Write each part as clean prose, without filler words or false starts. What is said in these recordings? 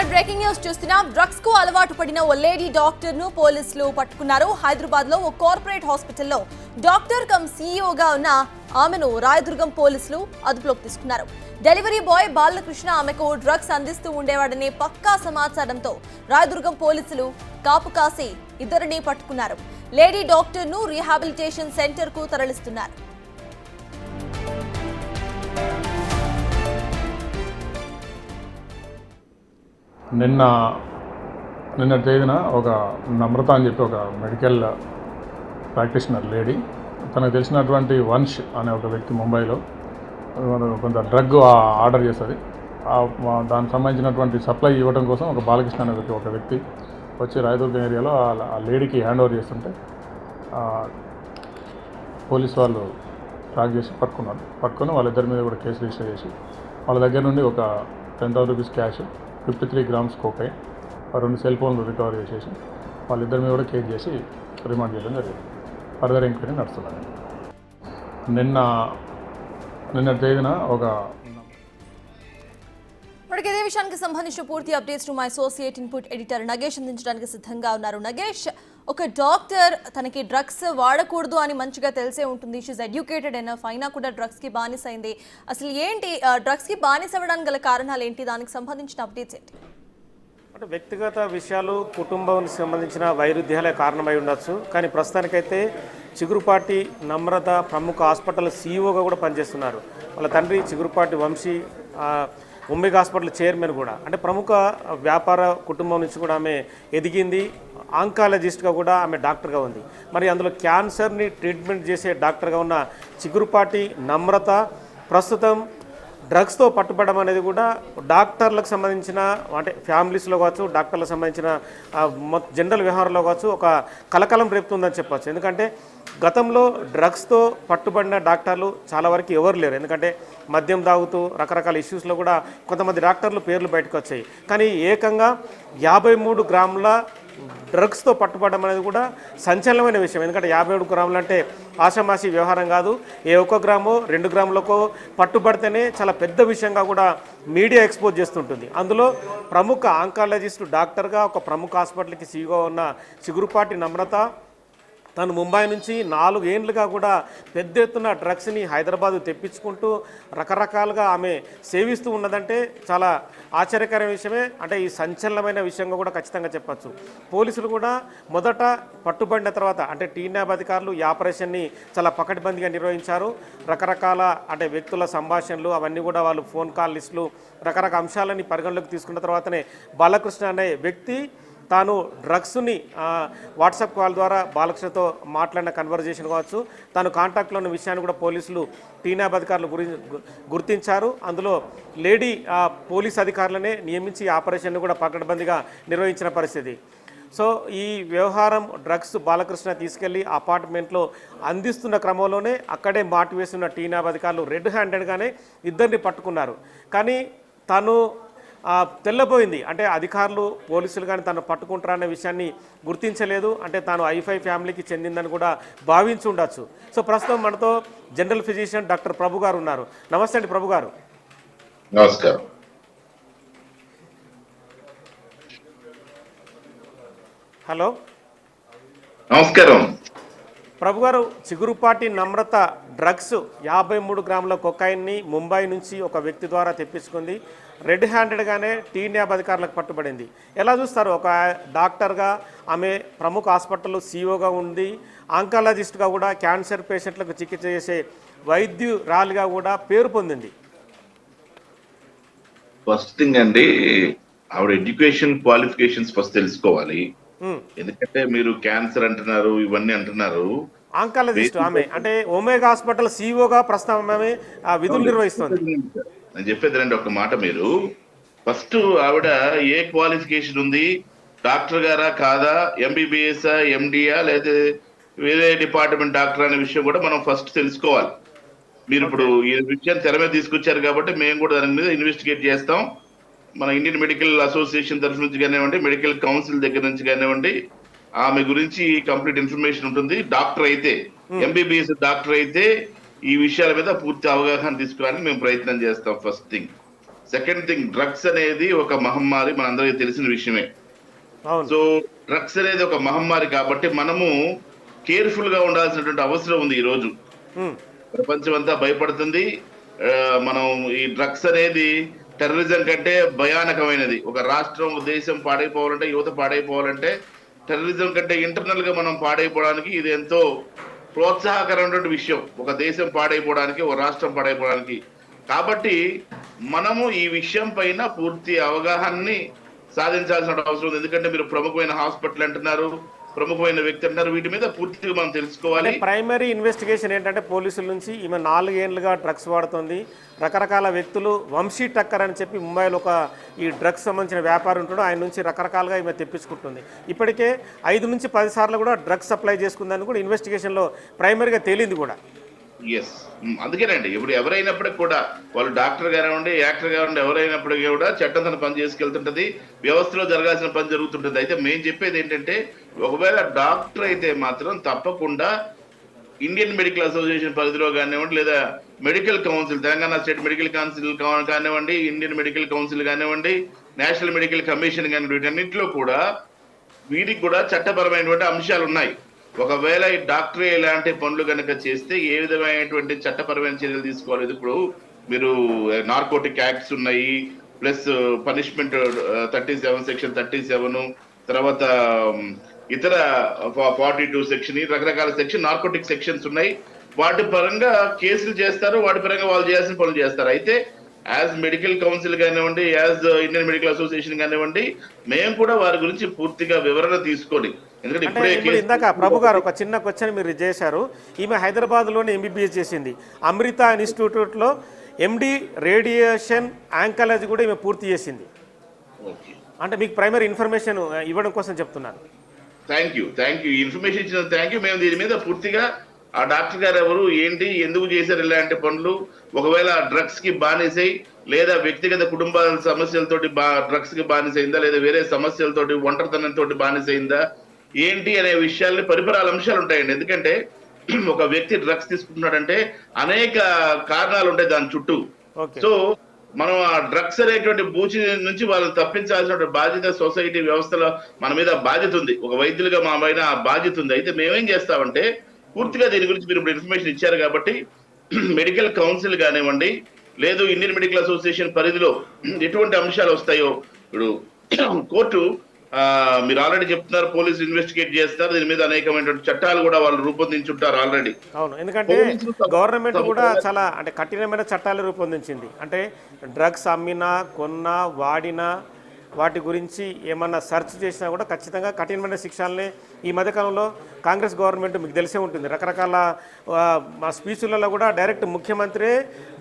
Breaking news చూస్తున్నాం. Drugs కు అలవాటు పడిన ఓ లేడీ డాక్టర్ ను పోలీసులు పట్టుకున్నారు. హైదరాబాద్ లో ఓ కార్పొరేట్ హాస్పిటల్లో డాక్టర్ కమ్ సీఈఓగా ఉన్న ఆమెను రాయదుర్గం పోలీసులు అదుపులోకి తీసుకున్నారు. డెలివరీ బాయ్ బాలకృష్ణ ఆమెకు డ్రగ్స్ అందిస్తూ ఉండేవాడనే పక్కా సమాచారంతో రాయదుర్గం పోలీసులు కాపు కాసి ఇద్దరిని పట్టుకున్నారు. లేడీ డాక్టర్ ను రీహాబిలిటేషన్ సెంటర్ కు తరలిస్తున్నారు. నిన్న తేదీన ఒక నమ్రత అని చెప్పి ఒక మెడికల్ ప్రాక్టీషనర్ లేడీ, తనకు తెలిసినటువంటి వంశ్ అనే ఒక వ్యక్తి ముంబైలో కొంత డ్రగ్ ఆర్డర్ చేస్తుంది. దానికి సంబంధించినటువంటి సప్లై ఇవ్వడం కోసం ఒక బాలకృష్ణ అనే ఒక వ్యక్తి వచ్చి రాయదుర్గం ఏరియాలో ఆ లేడీకి హ్యాండ్ ఓవర్ చేస్తుంటే పోలీస్ వాళ్ళు ట్రాక్ చేసి పట్టుకొని వాళ్ళిద్దరి మీద కూడా కేసు రిజిస్టర్ చేసి వాళ్ళ దగ్గర నుండి ఒక 10,000 rupees cash, 53 grams cocaine, 2 cell ఫోన్లు రికవర్ చేసేసి వాళ్ళిద్దరి మీద కూడా కేసు చేసి రిమాండ్ చేయడం జరిగింది. ఫర్దర్ ఎంక్వైరీ నడుస్తున్నది. నిన్న తేదీన ఒక ఇదే విషయానికి సంబంధించిన పూర్తి updates my associate input editor Nagesh అందించడానికి సిద్ధంగా ఉన్నారు. నగేష్, ఒక డాక్టర్ తనకి డ్రగ్స్ వాడకూడదు అని మంచిగా తెలిసే ఉంటుంది. షీఈ్ ఎడ్యుకేటెడ్ ఎనఫ్, అయినా కూడా డ్రగ్స్కి బానిస అయింది. అసలు ఏంటి డ్రగ్స్కి బానిస అవ్వడానికి గల కారణాలు ఏంటి? దానికి సంబంధించిన అప్డేట్స్ ఏంటి? అంటే వ్యక్తిగత విషయాలు, కుటుంబానికి సంబంధించిన వైరుధ్యాలే కారణమై ఉండొచ్చు. కానీ ప్రస్తుతానికైతే చిగురుపాటి నమ్రత ప్రముఖ హాస్పిటల్ సీఈఓగా కూడా పనిచేస్తున్నారు. వాళ్ళ తండ్రి చిగురుపాటి వంశీ ఉమ్మేగ్ హాస్పిటల్ చైర్మన్ కూడా. అంటే ప్రముఖ వ్యాపార కుటుంబం నుంచి కూడా ఆమె ఎదిగింది. ఆంకాలజిస్ట్గా కూడా ఆమె డాక్టర్గా ఉంది. మరి అందులో క్యాన్సర్ని ట్రీట్మెంట్ చేసే డాక్టర్గా ఉన్న చిగురుపాటి నమ్రత ప్రస్తుతం డ్రగ్స్తో పట్టుబడడం అనేది కూడా డాక్టర్లకు సంబంధించిన, అంటే ఫ్యామిలీస్లో కావచ్చు, డాక్టర్లకు సంబంధించిన జనరల్ వ్యవహారంలో కావచ్చు ఒక కలకలం రేపుతుందని చెప్పచ్చు. ఎందుకంటే గతంలో డ్రగ్స్తో పట్టుబడిన డాక్టర్లు చాలా వరకు ఎవరు లేరు. ఎందుకంటే మద్యం తాగుతూ రకరకాల ఇష్యూస్లో కూడా కొంతమంది డాక్టర్లు పేర్లు బయటకు వచ్చాయి. కానీ ఏకంగా 53 గ్రాముల డ్రగ్స్తో పట్టుబడడం అనేది కూడా సంచలనమైన విషయం. ఎందుకంటే 53 గ్రాములు అంటే ఆషామాషి వ్యవహారం కాదు. ఏ 1 గ్రామో 2 గ్రాములకో పట్టుబడితేనే చాలా పెద్ద విషయంగా కూడా మీడియా ఎక్స్పోజ్ చేస్తుంటుంది. అందులో ప్రముఖ ఆంకాలజిస్టు డాక్టర్గా ఒక ప్రముఖ హాస్పిటల్కి సీఈఓ ఉన్న చిగురుపాటి నమ్రత తను ముంబై నుంచి 4 ఏళ్ళుగా కూడా పెద్ద ఎత్తున డ్రగ్స్ని హైదరాబాదు తెప్పించుకుంటూ రకరకాలుగా ఆమె సేవిస్తూ ఉన్నదంటే చాలా ఆశ్చర్యకరమైన విషయమే. అంటే ఈ సంచలనమైన విషయంగా కూడా ఖచ్చితంగా చెప్పచ్చు. పోలీసులు కూడా మొదట పట్టుబడిన తర్వాత అంటే టీనాబ్ అధికారులు ఈ ఆపరేషన్ని చాలా పకడ్బందీగా నిర్వహించారు. రకరకాల అంటే వ్యక్తుల సంభాషణలు అవన్నీ కూడా వాళ్ళు ఫోన్ కాల్ లిస్టులు రకరకాల అంశాలని పరిగణలోకి తీసుకున్న తర్వాతనే బాలకృష్ణ అనే వ్యక్తి తాను డ్రగ్స్ని వాట్సాప్ కాల్ ద్వారా బాలకృష్ణతో మాట్లాడిన కన్వర్జేషన్ కావచ్చు, తాను కాంటాక్ట్లో ఉన్న విషయాన్ని కూడా పోలీసులు టీనాబ్ అధికారులు గుర్తించారు. అందులో లేడీ పోలీస్ అధికారులనే నియమించి ఆపరేషన్ను కూడా పకడ్బందీగా నిర్వహించిన పరిస్థితి. సో ఈ వ్యవహారం డ్రగ్స్ బాలకృష్ణ తీసుకెళ్లి అపార్ట్మెంట్లో అందిస్తున్న క్రమంలోనే అక్కడే మాటు వేస్తున్న టీనాబ్ అధికారులు రెడ్ హ్యాండెడ్గానే ఇద్దరిని పట్టుకున్నారు. కానీ తను తెల్లబోయింది. అంటే అధికారులు పోలీసులు కానీ తను పట్టుకుంటారనే విషయాన్ని గుర్తించలేదు. అంటే తాను ఐఫై ఫ్యామిలీకి చెందిందని కూడా భావించి ఉండొచ్చు. సో ప్రస్తుతం మనతో జనరల్ ఫిజిషియన్ డాక్టర్ ప్రభు గారు ఉన్నారు. నమస్తే అండి ప్రభు గారు. నమస్కారం. హలో, నమస్కారం ప్రభు గారు. చిగురుపాటి నమ్రత డ్రగ్స్ 53 గ్రాముల కొకైన్ని ముంబై నుంచి ఒక వ్యక్తి ద్వారా తెప్పించుకుంది. రెడ్ హ్యాండెడ్గానే టీనాబ్ అధికారులకు పట్టుబడింది. ఎలా చూస్తారు? ఒక డాక్టర్గా ఆమె ప్రముఖ హాస్పిటల్లో సీఈఓగా ఉంది. ఆంకాలజిస్ట్గా కూడా క్యాన్సర్ పేషెంట్లకు చికిత్స చేసే వైద్యురాలిగా కూడా పేరు పొందింది. ఫస్ట్ థింగ్ అండి, ఆవిడ ఎడ్యుకేషన్ క్వాలిఫికేషన్స్ ఫస్ట్ తెలుసుకోవాలి. ఎందుకంటే మీరు క్యాన్సర్ అంటున్నారు, ఇవన్నీ అంటున్నారు. ఆంకాలజిస్ట్ ఆమె, అంటే ఒమేగా హాస్పిటల్ సీఈఓగా ప్రస్తుతం ఆమె విధులు నిర్వహిస్తుంది. నేను చెప్పేది రండి ఒక మాట. మీరు ఫస్ట్ ఆవిడ ఏ క్వాలిఫికేషన్ ఉంది, డాక్టర్ గారా కాదా, ఎంబీబీఎస్ ఎండియా లేదా వేరే డిపార్ట్మెంట్ డాక్టర్ అనే విషయం కూడా మనం ఫస్ట్ తెలుసుకోవాలి. మీరు ఇప్పుడు ఈ విషయాన్ని తెర మీద తీసుకొచ్చారు కాబట్టి మేము కూడా దాని మీద ఇన్వెస్టిగేట్ చేస్తాం. మన ఇండియన్ మెడికల్ అసోసియేషన్ తరఫు నుంచి కానివ్వండి, మెడికల్ కౌన్సిల్ దగ్గర నుంచి కానివ్వండి, ఆమె గురించి కంప్లీట్ ఇన్ఫర్మేషన్ ఉంటుంది. డాక్టర్ అయితే, ఎంబీబీఎస్ డాక్టర్ అయితే ఈ విషయాల మీద పూర్తి అవగాహన తీసుకురావడానికి మేము ప్రయత్నం చేస్తాం first thing. Second thing, drugs అనేది ఒక మహమ్మారి, మనందరికీ తెలిసిన విషయమే. అవును. సో డ్రగ్స్ అనేది ఒక మహమ్మారి కాబట్టి మనము కేర్ఫుల్ గా ఉండాల్సినటువంటి అవసరం ఉంది. ఈ రోజు ఉమ్, ప్రపంచం అంతా భయపడుతుంది. మనం ఈ డ్రగ్స్ అనేది టెర్రరిజం కంటే భయానకమైనది. ఒక రాష్ట్రం, దేశం పాడైపోవాలంటే, యువత పాడైపోవాలంటే, టెర్రరిజం కంటే ఇంటర్నల్ గా మనం పాడైపోవడానికి ఇది ఎంతో ప్రోత్సాహకరమైనటువంటి విషయం. ఒక దేశం పాడైపోవడానికి, ఒక రాష్ట్రం పాడైపోవడానికి. కాబట్టి మనము ఈ విషయం పైన పూర్తి అవగాహనని సాధించాల్సిన అవసరం ఉంది. ఎందుకంటే మీరు ప్రముఖమైన హాస్పిటల్ అంటున్నారు, ప్రముఖమైన వ్యక్తి అంటున్నారు, వీటి మీద పూర్తిగా మనం తెలుసుకోవాలి. ప్రైమరీ ఇన్వెస్టిగేషన్ ఏంటంటే పోలీసుల నుంచి ఈమె 4 ఏళ్లుగా డ్రగ్స్ వాడుతుంది, రకరకాల వ్యక్తులు, వంశీ టక్కర్ అని చెప్పి ముంబైలో ఒక ఈ డ్రగ్స్ సంబంధించిన వ్యాపారి ఉంటాడు, ఆయన నుంచి రకరకాలుగా ఈమె తెప్పించుకుంటుంది. ఇప్పటికే 5 నుంచి 10 సార్లు కూడా డ్రగ్స్ సప్లై చేసుకుందని కూడా ఇన్వెస్టిగేషన్లో ప్రైమరీగా తేలింది కూడా. ఎస్, అందుకేనండి ఇప్పుడు ఎవరైనప్పటికీ కూడా, వాళ్ళు డాక్టర్ కానివ్వండి, యాక్టర్ కానివ్వండి, ఎవరైనప్పటికీ కూడా చట్టం తన పని చేసుకెళ్తుంటది, వ్యవస్థలో జరగాల్సిన పని జరుగుతుంటది. అయితే మేము చెప్పేది ఏంటంటే, ఒకవేళ డాక్టర్ అయితే మాత్రం తప్పకుండా ఇండియన్ మెడికల్ అసోసియేషన్ పరిధిలో కానివ్వండి, లేదా medical council, Telangana state medical council కానివ్వండి, ఇండియన్ మెడికల్ కౌన్సిల్ కానివ్వండి, నేషనల్ మెడికల్ కమిషన్ కానివ్వండి, వీటన్నింటిలో కూడా వీరికి కూడా చట్టపరమైనటువంటి అంశాలు ఉన్నాయి. ఒకవేళ ఈ డాక్టర్ ఇలాంటి పనులు కనుక చేస్తే ఏ విధమైనటువంటి చట్టపరమైన చర్యలు తీసుకోవాలి. ఇప్పుడు మీరు నార్కోటిక్ యాక్ట్స్ ఉన్నాయి, ప్లస్ పనిష్మెంట్ 37 సెక్షన్ 37, తర్వాత ఇతర 42 సెక్షన్, రకరకాల సెక్షన్ నార్కోటిక్ సెక్షన్స్ ఉన్నాయి. వాటి పరంగా కేసులు చేస్తారు, వాటి పరంగా వాళ్ళు చేయాల్సిన పనులు చేస్తారు. అయితే యాజ్ మెడికల్ కౌన్సిల్ కానివ్వండి, యాజ్ ఇండియన్ మెడికల్ అసోసియేషన్ కానివ్వండి, మేము కూడా వారి గురించి పూర్తిగా వివరణ తీసుకొని, ఎందుకంటే ఇప్పుడు ఇందాక ప్రభు గారు ఒక చిన్న క్వశ్చన్ మీరు చేశారు. ఈమె హైదరాబాద్లోనే ఎంబీబీఎస్ చేసింది, అమృత ఇన్స్టిట్యూట్లో ఎండి రేడియేషన్ ఆంకాలజీ కూడా ఈమె పూర్తి చేసింది. అంటే మీకు ప్రైమరీ ఇన్ఫర్మేషన్ ఇవ్వడం కోసం చెప్తున్నాను. థ్యాంక్ యూ ఇన్ఫర్మేషన్ ఇచ్చిన థ్యాంక్ యూ. మేము దీని మీద పూర్తిగా ఆ డాక్టర్ గారు ఎవరు, ఏంటి, ఎందుకు చేశారు ఇలాంటి పనులు, ఒకవేళ డ్రగ్స్ కి బానిసై, లేదా వ్యక్తిగత కుటుంబాల సమస్యలతోటి డ్రగ్స్ కి బానిసైందా, లేదా వేరే సమస్యలతోటి ఒంటరితనంతో బానిసైందా, ఏంటి అనే విషయాల్ని పరిపరాల అంశాలు ఉంటాయండి. ఎందుకంటే ఒక వ్యక్తి డ్రగ్స్ తీసుకుంటున్నాడంటే అనేక కారణాలు ఉంటాయి దాని చుట్టూ. సో మనం ఆ డ్రగ్స్ అనేటువంటి బూచి నుంచి వాళ్ళని తప్పించాల్సిన బాధ్యత సొసైటీ వ్యవస్థలో మన మీద బాధ్యత ఉంది. ఒక వైద్యులుగా మా పైన ఆ బాధ్యత ఉంది. అయితే మేమేం చేస్తామంటే, పూర్తిగా దీని గురించి మీరు ఇప్పుడు ఇన్ఫర్మేషన్ ఇచ్చారు కాబట్టి మెడికల్ కౌన్సిల్ కానివ్వండి, లేదు ఇండియన్ మెడికల్ అసోసియేషన్ పరిధిలో ఎటువంటి అంశాలు వస్తాయో, ఇప్పుడు కోర్టు మీరు ఆల్రెడీ చెప్తున్నారు, పోలీసులు ఇన్వెస్టిగేట్ చేస్తారు, దీని మీద అనేకమైనటువంటి చట్టాలు కూడా వాళ్ళు రూపొందించుంటారు ఆల్రెడీ. అవును, ఎందుకంటే గవర్నమెంట్ కూడా చాలా అంటే కఠినమైన చట్టాలు రూపొందించింది. అంటే డ్రగ్స్ అమ్మినా, కొన్నా, వాడినా, వాటి గురించి ఏమన్నా సెర్చ్ చేసినా కూడా ఖచ్చితంగా కఠినమైన శిక్షల్ని ఈ మధ్యకాలంలో కాంగ్రెస్ గవర్నమెంట్ మీకు తెలిసే ఉంటుంది. రకరకాల మా స్పీచ్లలో కూడా డైరెక్ట్ ముఖ్యమంత్రి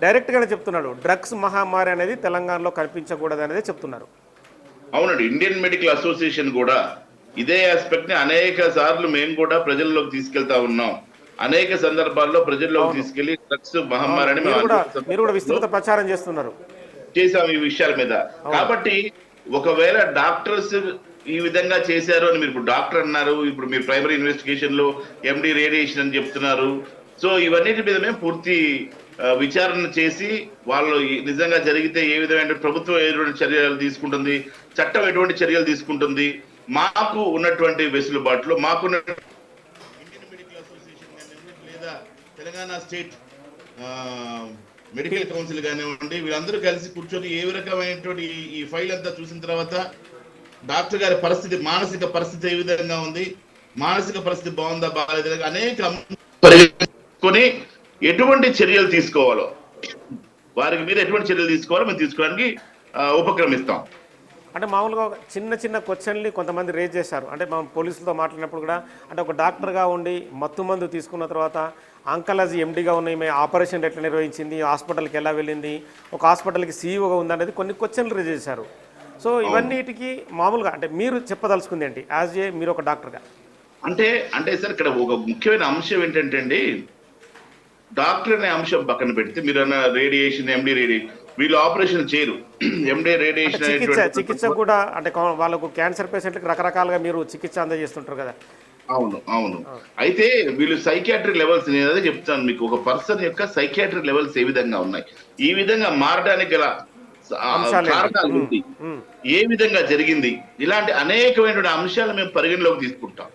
డైరెక్ట్గానే చెప్తున్నాడు, డ్రగ్స్ మహమ్మారి అనేది తెలంగాణలో కనిపించకూడదు అనేది చెప్తున్నారు. అవునండి, ఇండియన్ మెడికల్ అసోసియేషన్ కూడా ఇదే ఆస్పెక్ట్ ని అనేక సార్లు మేము కూడా ప్రజల్లోకి తీసుకెళ్తా ఉన్నాం. అనేక సందర్భాల్లో ప్రజల్లోకి తీసుకెళ్లి డ్రగ్స్ మహమ్మారిని మీరు కూడా విస్తృత ప్రచారం చేస్తున్నారు, చేశాం ఈ విషయాల మీద. కాబట్టి ఒకవేళ డాక్టర్స్ ఈ విధంగా చేశారు అని మీరు ఇప్పుడు డాక్టర్ అన్నారు, ఇప్పుడు మీరు ప్రైమరీ ఇన్వెస్టిగేషన్ లో ఎండి రేడియేషన్ అని చెప్తున్నారు. సో ఇవన్నిటి మీద మేము పూర్తి విచారణ చేసి, వాళ్ళు నిజంగా జరిగితే ఏ విధమైన ప్రభుత్వం ఎటువంటి చర్యలు తీసుకుంటుంది, చట్టం ఎటువంటి చర్యలు తీసుకుంటుంది, మాకు ఉన్నటువంటి వెసులుబాటులో మాకున్న ఇండియన్ మెడికల్ అసోసియేషన్ కానివ్వండి, లేదా తెలంగాణ స్టేట్ మెడికల్ కౌన్సిల్ కానివ్వండి, వీళ్ళందరూ కలిసి కూర్చొని ఏ రకమైనటువంటి ఈ ఫైల్ అంతా చూసిన తర్వాత డాక్టర్ గారి పరిస్థితి, మానసిక పరిస్థితి ఏ విధంగా ఉంది, మానసిక పరిస్థితి బాగుందా బాగాలేదా, అనేక పరిగణించుకొని ఎటువంటి చర్యలు తీసుకోవాలో, వారికి మీద ఎటువంటి చర్యలు తీసుకోవాలో మేము తీసుకోవడానికి ఉపక్రమిస్తాం. అంటే మామూలుగా చిన్న చిన్న క్వశ్చన్లు కొంతమంది రేజ్ చేశారు. అంటే మనం పోలీసులతో మాట్లాడినప్పుడు కూడా, అంటే ఒక డాక్టర్గా ఉండి మత్తు మందు తీసుకున్న తర్వాత ఆంకాలజీ ఎండీగా ఉన్న ఈమె ఆపరేషన్ ఎట్లా నిర్వహించింది, హాస్పిటల్కి ఎలా వెళ్ళింది, ఒక హాస్పిటల్కి సీఈఓగా ఉందనేది కొన్ని క్వశ్చన్లు రేజ్ చేశారు. సో ఇవన్నిటికి మామూలుగా అంటే మీరు చెప్పదలుచుకుంది ఏంటి యాజ్ ఏ మీరు ఒక డాక్టర్గా? అంటే సార్ ఇక్కడ ఒక ముఖ్యమైన అంశం ఏంటంటే అండి, డాక్టర్ అనే అంశం పక్కన పెడితే మీరు అన్న రేడియేషన్, ఎండి రేడియేషన్, వీళ్ళు ఆపరేషన్ చేయరు. ఎండి రేడియేషన్ చికిత్స కూడా అంటే వాళ్ళకు క్యాన్సర్ పేషెంట్లకు రకరకాలుగా మీరు చికిత్స అందజేస్తుంటారు కదా. అవును. అయితే వీళ్ళు సైకియాట్రిక్ లెవెల్స్, నేను అదే చెప్తాను మీకు, ఒక పర్సన్ యొక్క సైకియాట్రిక్ లెవెల్స్ ఏ విధంగా ఉన్నాయి, ఈ విధంగా మారడానికి గల కారణాలు ఏంటి, ఏ విధంగా జరిగింది, ఇలాంటి అనేకమైనటువంటి అంశాలు మేము పరిగణలోకి తీసుకుంటాం.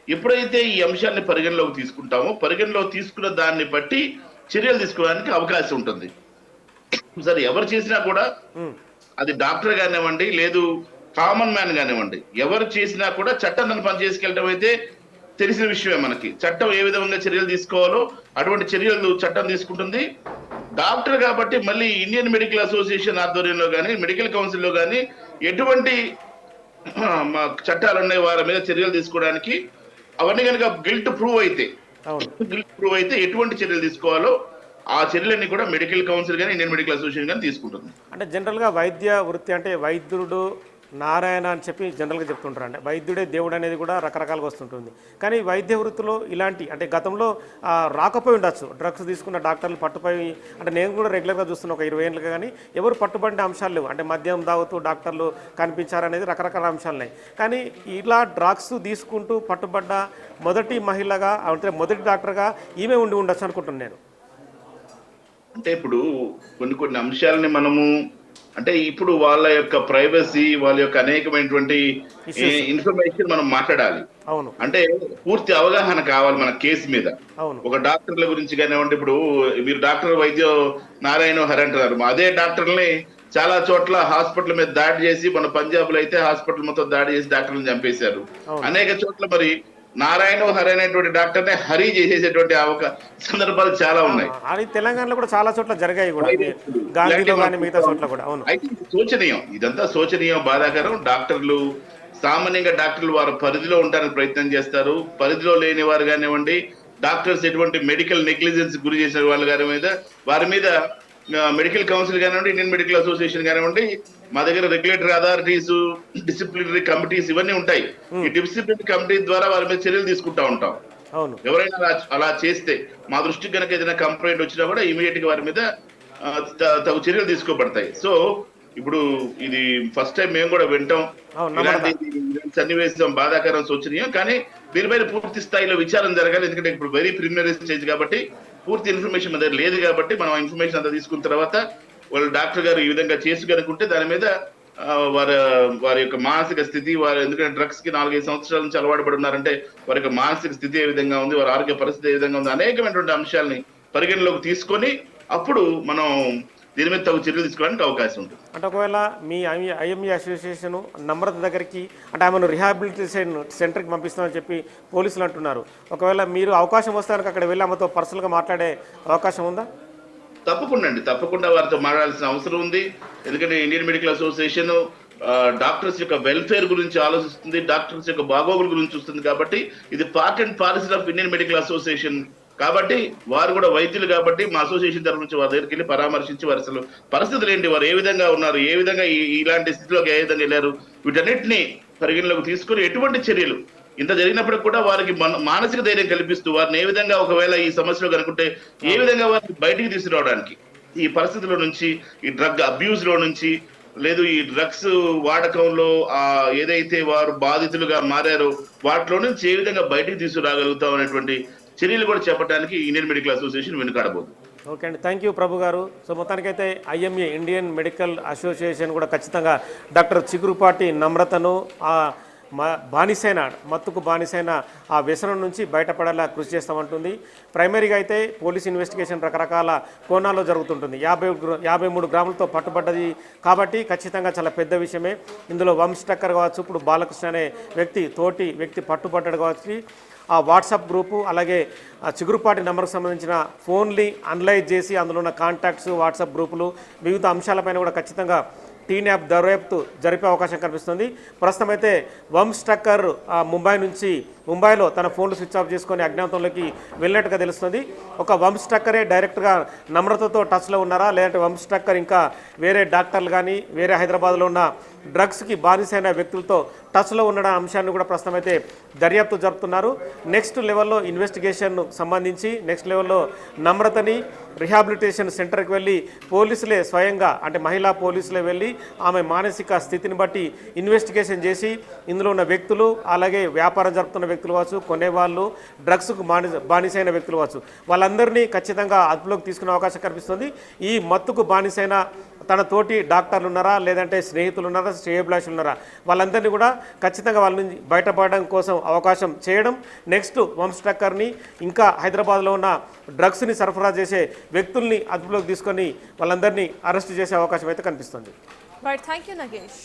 ఎప్పుడైతే ఈ అంశాన్ని పరిగణలోకి తీసుకుంటామో పరిగణలోకి తీసుకున్న దాన్ని బట్టి చర్యలు తీసుకోవడానికి అవకాశం ఉంటుంది. సరే, ఎవరు చేసినా కూడా అది డాక్టర్ కానివ్వండి, లేదు కామన్ మ్యాన్ కానివ్వండి, ఎవరు చేసినా కూడా చట్టం దాన్ని పని చేసుకెళ్ళడం అయితే తెలిసిన విషయమే. మనకి చట్టం ఏ విధంగా చర్యలు తీసుకోవాలో అటువంటి చర్యలు చట్టం తీసుకుంటుంది. డాక్టర్ కాబట్టి మళ్ళీ ఇండియన్ మెడికల్ అసోసియేషన్ ఆధ్వర్యంలో కానీ మెడికల్ కౌన్సిల్లో కానీ ఎటువంటి చట్టాలు ఉన్నాయి వారి మీద చర్యలు తీసుకోవడానికి. అవన్నీ కనుక గిల్ట్ ప్రూవ్ అయితే ఎటువంటి చర్యలు తీసుకోవాలో ఆ చర్యలన్నీ కూడా మెడికల్ కౌన్సిల్ కానీ ఇండియన్ మెడికల్ అసోసియేషన్ కానీ తీసుకుంటుంది. అంటే జనరల్గా వైద్య వృత్తి అంటే వైద్యుడు నారాయణ అని చెప్పి జనరల్గా చెప్తుంటారు. అంటే వైద్యుడే దేవుడు అనేది కూడా రకరకాలుగా వస్తుంటుంది. కానీ వైద్య వృత్తిలో ఇలాంటి అంటే గతంలో రాకపోయి ఉండొచ్చు, డ్రగ్స్ తీసుకున్న డాక్టర్లు పట్టుపోయి, అంటే నేను కూడా రెగ్యులర్గా చూస్తున్నా ఒక 20 ఏళ్ళుగా, కానీ ఎవరు పట్టుబడిన అంశాలు లేవు. అంటే మద్యం తాగుతూ డాక్టర్లు కనిపించారనేది రకరకాల అంశాలు ఉన్నాయి. కానీ ఇలా డ్రగ్స్ తీసుకుంటూ పట్టుబడ్డ మొదటి మహిళగా అంటే మొదటి డాక్టర్గా ఈమె ఉండి ఉండొచ్చు అనుకుంటున్నాను నేను. అంటే ఇప్పుడు కొన్ని అంశాలని మనము అంటే ఇప్పుడు వాళ్ళ యొక్క ప్రైవసీ, వాళ్ళ యొక్క అనేకమైనటువంటి ఇన్ఫర్మేషన్ మనం మాట్లాడాలి. అంటే పూర్తి అవగాహన కావాలి మన కేసు మీద. ఒక డాక్టర్ల గురించి కానివ్వండి, ఇప్పుడు మీరు డాక్టర్ వైద్య నారాయణ హరి అంటున్నారు, అదే డాక్టర్ని చాలా చోట్ల హాస్పిటల్ మీద దాడి చేసి, మన పంజాబ్ లో అయితే హాస్పిటల్ మొత్తం దాడి చేసి డాక్టర్లను చంపేశారు. అనేక చోట్ల మరి నారాయణ హరి అనేటువంటి డాక్టర్ నే హరి చేసేసేటువంటి సందర్భాలు చాలా ఉన్నాయి. తెలంగాణలో కూడా చాలా చోట్ల జరిగాయి కూడా, గాంధీలో కానీ మిగతా చోట్ల కూడా. అయితే శోచనీయం, ఇదంతా శోచనీయం, బాధాకరం. డాక్టర్లు సామాన్యంగా డాక్టర్లు వారి పరిధిలో ఉండడానికి ప్రయత్నం చేస్తారు. పరిధిలో లేని వారు కానివ్వండి, డాక్టర్స్ ఎటువంటి మెడికల్ నెగ్లిజెన్స్ గురి చేసిన వాళ్ళు వారి మీద మెడికల్ కౌన్సిల్ కానివ్వండి, ఇండియన్ మెడికల్ అసోసియేషన్ కానివ్వండి, మా దగ్గర రెగ్యులేటరీ అథారిటీస్, డిసిప్లినరీ కమిటీస్ ఇవన్నీ ఉంటాయి. ఈ డిసిప్లినరీ కమిటీ ద్వారా వారి మీద చర్యలు తీసుకుంటా ఉంటాం. ఎవరైనా అలా చేస్తే మా దృష్టికి కనుక ఏదైనా కంప్లైంట్ వచ్చినా కూడా ఇమీడియట్ గా వారి మీద తగు చర్యలు తీసుకోబడతాయి. సో ఇప్పుడు ఇది ఫస్ట్ టైం మేము కూడా వింటాం. ఇలాంటి సన్నివేశం బాధాకరం, శోచనీయం. కానీ దీనిపైన పూర్తి స్థాయిలో విచారం జరగాలి. ఎందుకంటే ఇప్పుడు వెరీ ప్రిలిమినరీ స్టేజ్ కాబట్టి పూర్తి ఇన్ఫర్మేషన్ మన దగ్గర లేదు. కాబట్టి మనం ఇన్ఫర్మేషన్ అంతా తీసుకున్న తర్వాత వాళ్ళు డాక్టర్ గారు ఈ విధంగా చేసి కనుకుంటే దాని మీద వారి యొక్క మానసిక స్థితి, వారు ఎందుకంటే డ్రగ్స్ కి 4-5 సంవత్సరాల నుంచి అలవాటు పడి ఉన్నారంటే వారి యొక్క మానసిక స్థితి ఏ విధంగా ఉంది, వారి ఆరోగ్య పరిస్థితి ఏ విధంగా ఉంది, అనేకమైనటువంటి అంశాలని పరిగణలోకి తీసుకొని అప్పుడు మనం దీని మీద తగు చర్యలు తీసుకోవడానికి అవకాశం ఉంటుంది. అంటే ఒకవేళ మీ ఐఎంఏ అసోసియేషన్ నమ్రత దగ్గరికి అంటే ఆమెను రిహాబిలిటేషన్ సెంటర్కి పంపిస్తామని చెప్పి పోలీసులు అంటున్నారు. ఒకవేళ మీరు అవకాశం వస్తే అక్కడ వెళ్ళి ఆమెతో పర్సనల్గా మాట్లాడే అవకాశం ఉందా? తప్పకుండా వారితో మాట్లాడాల్సిన అవసరం ఉంది. ఎందుకంటే ఇండియన్ మెడికల్ అసోసియేషన్ డాక్టర్స్ యొక్క వెల్ఫేర్ గురించి ఆలోచిస్తుంది, డాక్టర్స్ యొక్క బాగోగుల గురించి చూస్తుంది. కాబట్టి ఇది part and parcel of Indian medical association. కాబట్టి వారు కూడా వైద్యులు కాబట్టి మా అసోసియేషన్ తరఫు నుంచి వారి దగ్గరికి వెళ్ళి పరామర్శించి వారి అసలు పరిస్థితులు ఏంటి, వారు ఏ విధంగా ఉన్నారు, ఏ విధంగా ఇలాంటి స్థితిలోకి ఏ విధంగా వెళ్ళారు, వీటన్నిటిని పరిగణలోకి తీసుకుని ఎటువంటి చర్యలు ఇంత జరిగినప్పటికి కూడా వారికి మానసిక ధైర్యం కల్పిస్తూ వారిని ఏ విధంగా ఒకవేళ ఈ సమస్యలో కనుకుంటే ఏ విధంగా వారిని బయటికి తీసుకురావడానికి, ఈ పరిస్థితుల నుంచి, ఈ డ్రగ్ అబ్యూస్ లో నుంచి, లేదు ఈ డ్రగ్స్ వాడకంలో ఏదైతే వారు బాధితులుగా మారారో వాటిలో నుంచి ఏ విధంగా బయటికి తీసుకురాగలుగుతాం అనేటువంటి చర్యలు కూడా చేపట్టడానికి ఇండియన్ మెడికల్ అసోసియేషన్ వెనుకాడబోతుంది. ఓకే అండి, థ్యాంక్ యూ ప్రభు గారు. సో మొత్తానికైతే ఐఎంఏ ఇండియన్ మెడికల్ అసోసియేషన్ కూడా ఖచ్చితంగా డాక్టర్ చిగురుపాటి నమ్రతను మత్తుకు బానిసైన ఆ వ్యసనం నుంచి బయటపడేలా కృషి చేస్తామంటుంది. ప్రైమరీగా అయితే పోలీస్ ఇన్వెస్టిగేషన్ రకరకాల కోణాల్లో జరుగుతుంటుంది. 53 గ్రాములతో పట్టుబడ్డది కాబట్టి ఖచ్చితంగా చాలా పెద్ద విషయమే. ఇందులో వంశ్ టక్కర్ కావచ్చు, ఇప్పుడు బాలకృష్ణ అనే తోటి వ్యక్తి పట్టుబడ్డాడు కావచ్చు. ఆ వాట్సాప్ గ్రూపు అలాగే చిగురుపాటి నెంబర్కి సంబంధించిన ఫోన్లు అనలైజ్ చేసి అందులో ఉన్న కాంటాక్ట్స్, వాట్సాప్ గ్రూపులు, వివిధ అంశాలపైన కూడా ఖచ్చితంగా టీన్యాప్ దర్యాప్తు జరిపే అవకాశం కనిపిస్తుంది. ప్రస్తుతం అయితే వంశ్ టక్కర్ ముంబైలో తన ఫోన్లు స్విచ్ ఆఫ్ చేసుకొని అజ్ఞాతంలోకి వెళ్ళినట్టుగా తెలుస్తుంది. ఒక వంశ్ టక్కరే డైరెక్ట్గా నమ్రతతో టచ్లో ఉన్నారా, లేదంటే వంశ్ టక్కర్ ఇంకా వేరే డాక్టర్లు కానీ వేరే హైదరాబాద్లో ఉన్న డ్రగ్స్కి బానిసైన వ్యక్తులతో టచ్లో ఉన్న అంశాన్ని కూడా ప్రస్తుతం అయితే దర్యాప్తు జరుపుతున్నారు. నెక్స్ట్ లెవెల్లో ఇన్వెస్టిగేషన్ సంబంధించి నెక్స్ట్ లెవెల్లో నమ్రతని రిహాబిలిటేషన్ సెంటర్కి వెళ్ళి పోలీసులే స్వయంగా అంటే మహిళా పోలీసులే వెళ్ళి ఆమె మానసిక స్థితిని బట్టి ఇన్వెస్టిగేషన్ చేసి ఇందులో ఉన్న వ్యక్తులు, అలాగే వ్యాపారం జరుపుతున్న వ్యక్తులు కావచ్చు, కొనేవాళ్ళు, డ్రగ్స్కు బానిసైన వ్యక్తులు కావచ్చు, వాళ్ళందరినీ ఖచ్చితంగా అదుపులోకి తీసుకునే అవకాశం కనిపిస్తుంది. ఈ మత్తుకు బానిసైన తన తోటి డాక్టర్లు ఉన్నారా, లేదంటే స్నేహితులు ఉన్నారా, శ్రేయోభిలాషులు ఉన్నారా, వాళ్ళందరినీ కూడా ఖచ్చితంగా వాళ్ళ నుంచి బయటపడడం కోసం అవకాశం చేయడం. నెక్స్ట్ వంశ్ టక్కర్ని, ఇంకా హైదరాబాద్లో ఉన్న డ్రగ్స్ని సరఫరా చేసే వ్యక్తుల్ని అదుపులోకి తీసుకొని వాళ్ళందరినీ అరెస్ట్ చేసే అవకాశం అయితే కనిపిస్తుంది. Right, thank you Nagesh.